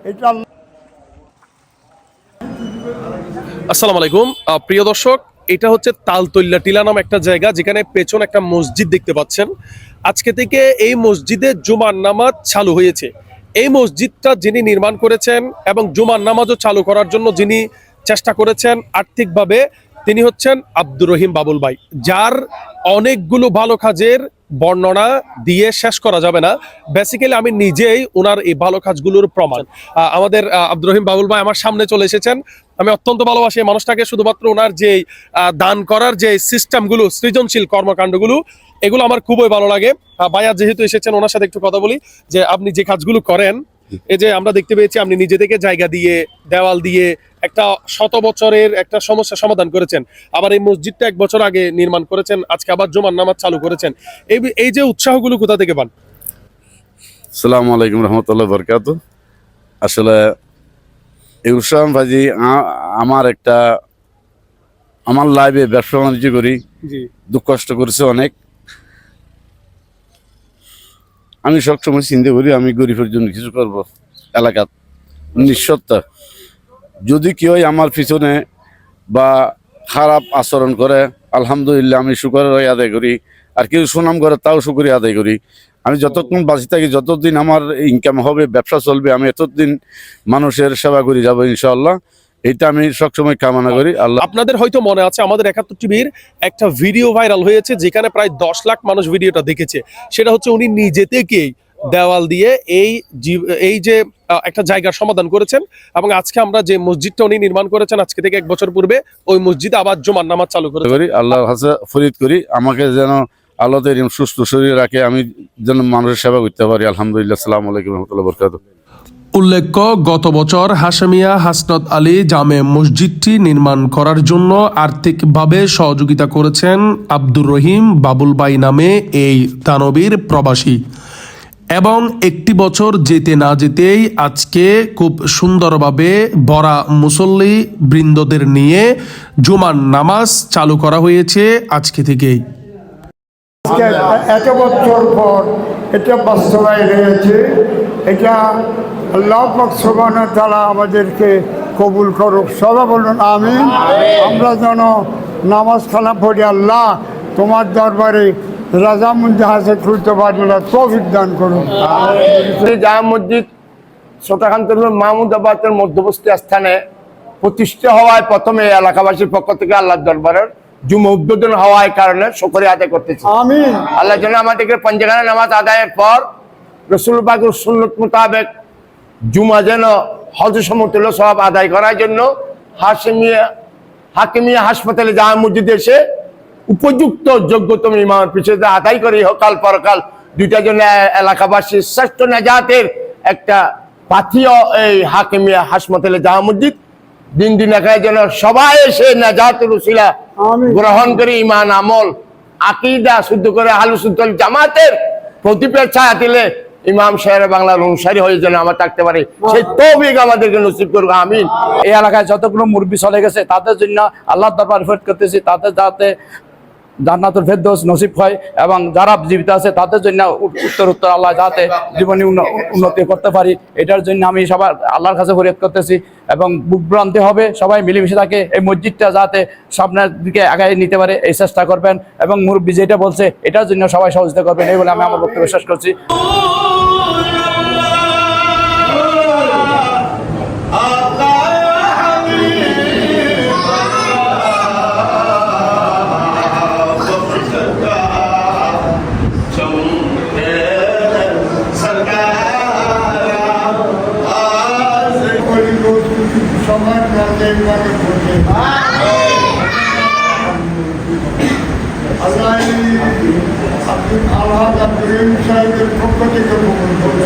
এটা। আসসালামু আলাইকুম প্রিয় দর্শক, এটা হচ্ছে তালতল্যা টিলা নাম একটা জায়গা, যেখানে পেছন একটা মসজিদ দেখতে পাচ্ছেন। আজকে থেকে এই মসজিদে জুমার নামাজ চালু হয়েছে। এই মসজিদটা যিনি নির্মাণ করেছেন এবং জুমার নামাজও চালু করার জন্য যিনি চেষ্টা করেছেন আর্থিকভাবে, তিনি হচ্ছেন আব্দুর রহিম বাবুল ভাই, যার অনেকগুলো ভালো কাজের বর্ণনা দিয়ে শেষ করা যাবে না। বেসিক্যালি আমি নিজেই ওনার এই ভালো কাজগুলোর প্রমাণ। আমাদের আব্দুর রহিম বাবুল ভাই আমার সামনে চলে এসেছেন। আমি অত্যন্ত ভালোবাসি এই মানুষটাকে, শুধুমাত্র ওনার যে দান করার যে সিস্টেমগুলো, সৃজনশীল কর্মকাণ্ডগুলো, এগুলো আমার খুবই ভালো লাগে। ভাইয়া যেহেতু এসেছেন, ওনার সাথে একটু কথা বলি যে আপনি যে কাজগুলো করেন, এই যে আমরা দেখতে পেয়েছি আপনি নিজে থেকে জায়গা দিয়ে, দেওয়াল দিয়ে একটা 100 বছরের একটা সমস্যা সমাধান করেছেন। আবার এই মসজিদটা 1 বছর আগে নির্মাণ করেছেন, আজকে আবার জুমার নামাজ চালু করেছেন। এই যে উৎসাহগুলো কোথা থেকে পান? আসসালামু আলাইকুম রহমতুল্লাহ বরকাত। আসলে এই উৎসাহ ভাজি আমার লাইফে ব্যবসা বাণিজ্য করি, দুঃখ কষ্ট করেছে অনেক। আমি সবসময় চিন্তা করি আমি গরিবের জন্য কিছু করব এলাকার। নিঃসত্তা যদি কেউ আমার পিছনে বা খারাপ আচরণ করে, আলহামদুলিল্লাহ আমি শুকরিয়া আদায় করি। আর কেউ সুনাম করে তাও শুকরিয়া আদায় করি। আমি যতক্ষণ বাঁচি থাকি, যতদিন আমার ইনকাম হবে, ব্যবসা চলবে, আমি এতদিন মানুষের সেবা করে যাবো ইনশাআল্লাহ। এটা আমি সবসময় কামনা করি। আল্লাহ। আপনাদের হয়তো মনে আছে আমাদের ৭১ টিভির একটা ভিডিও ভাইরাল হয়েছে, যেখানে প্রায় 10 লাখ মানুষ ভিডিওটা দেখেছে। সেটা হচ্ছে উনি নিজে থেকেই দেওয়াল দিয়ে এই যে একটা জায়গার সমাধান করেছেন। এবং আজকে আমরা যে মসজিদটা উনি নির্মাণ করেছেন আজকে থেকে 1 বছর পূর্বে, ওই মসজিদে আবার জুমার নামাজ চালু করি। আল্লাহর কাছে ফরিয়াদ করি আমাকে যেন আল্লাহ সুস্থ শরীর রাখে, আমি যেন মানুষের সেবা করতে পারি। আলহামদুলিল্লাহ। আসসালামু আলাইকুম রহমতুল্লাহ বরকাতুহু। উল্লেখ্য, গত বছর হাশেমিয়া হাসনাত আলী জামে মসজিদটি নির্মাণ করার জন্য আর্থিকভাবে সহযোগিতা করেছেন আব্দুর রহিম বাবুল ভাই নামে এই দানবীর প্রবাসী। এবং একটি বছর যেতে না যেতেই আজকে খুব সুন্দরভাবে ভরা মুসল্লি বৃন্দদের নিয়ে জুমার নামাজ চালু করা হয়েছে আজকে থেকেই। এত বছর পর এটা বাস্তবায়ন হয়েছে। এটা আল্লাহ পাক সুবহানাহু ওয়া তাআলা আমাদেরকে কবুল করুক। সবাই বলুন আমিন। আমরা যেন নামাজ খানা পড়ি, আল্লাহ তোমার দরবারে রাজামন্দি হাসিল করতে পারবো না, তৌফিক দান করুন। জামে মসজিদ ছোটখান্তর মাহমুদাবাদের মধ্যবর্তী স্থানে প্রতিষ্ঠা হওয়ায় প্রথমে এলাকাবাসীর পক্ষ থেকে আল্লাহর দরবারের জুমা উদ্বোধন হওয়ার কারণে শুকরিয়া আদায় করতেছি। আমিন। আল্লাহ যেন আমাদেরকে পঞ্চগানা নামাজ আদায়ের পর রাসূল পাকের সুন্নত মোতাবেক জুমা যেন হজ সমতুল্য সওয়াব আদায় করার জন্য হাকিমিয়া হাসপাতালে জামে মসজিদে এসে উপযুক্ত যোগ্যতম ইমামের পিছনে আদায় করে ইহকাল পরকাল দুইটা জন্য এলাকাবাসীর শ্রেষ্ঠ নাজাতের একটা পাথিও এই হাকিমিয়া হাসপাতালে জামে মসজিদ দিন দিন একাই যেন সবাই এসে নাজাতের উসিলা গ্রহণ করে ইমান আমল আকীদা শুদ্ধ করে আহলুস সুন্নাত ওয়াল জামাতের প্রতিপের ছায়া দিলে ইমাম সাহেব বাংলার অনুসারী হয়ে যেন আমরা থাকতে পারি, সেই তৌফিক আমাদেরকে নসিব করুক। আমিন। এই এলাকায় যতগুলো মুরব্বী চলে গেছে তাদের জন্য আল্লাহর দরবারে ফরিয়াদ করতেছি, তাদের যাতে জান্নাতুল ফেরদৌস নসিব হয় এবং যারা জীবিত আছে তাদের জন্য উত্তর আল্লাহ যাতে জীবনে উন্নতি করতে পারি, এটার জন্য আমি সবার আল্লাহর কাছে ফরিয়াদ করতেছি। এবং বুক ভ্রান্তি হবে, সবাই মিলেমিশে থাকে, এই মসজিদটা যাতে সামনের দিকে আগায় নিতে পারে এই চেষ্টা করবেন। এবং মুরব্বী যেটা বলছে এটার জন্য সবাই সহযোগিতা করবেন, এই বলে আমি আমার বক্তব্য শেষ করছি। সাহেবের পক্ষ থেকে কবুল করুন।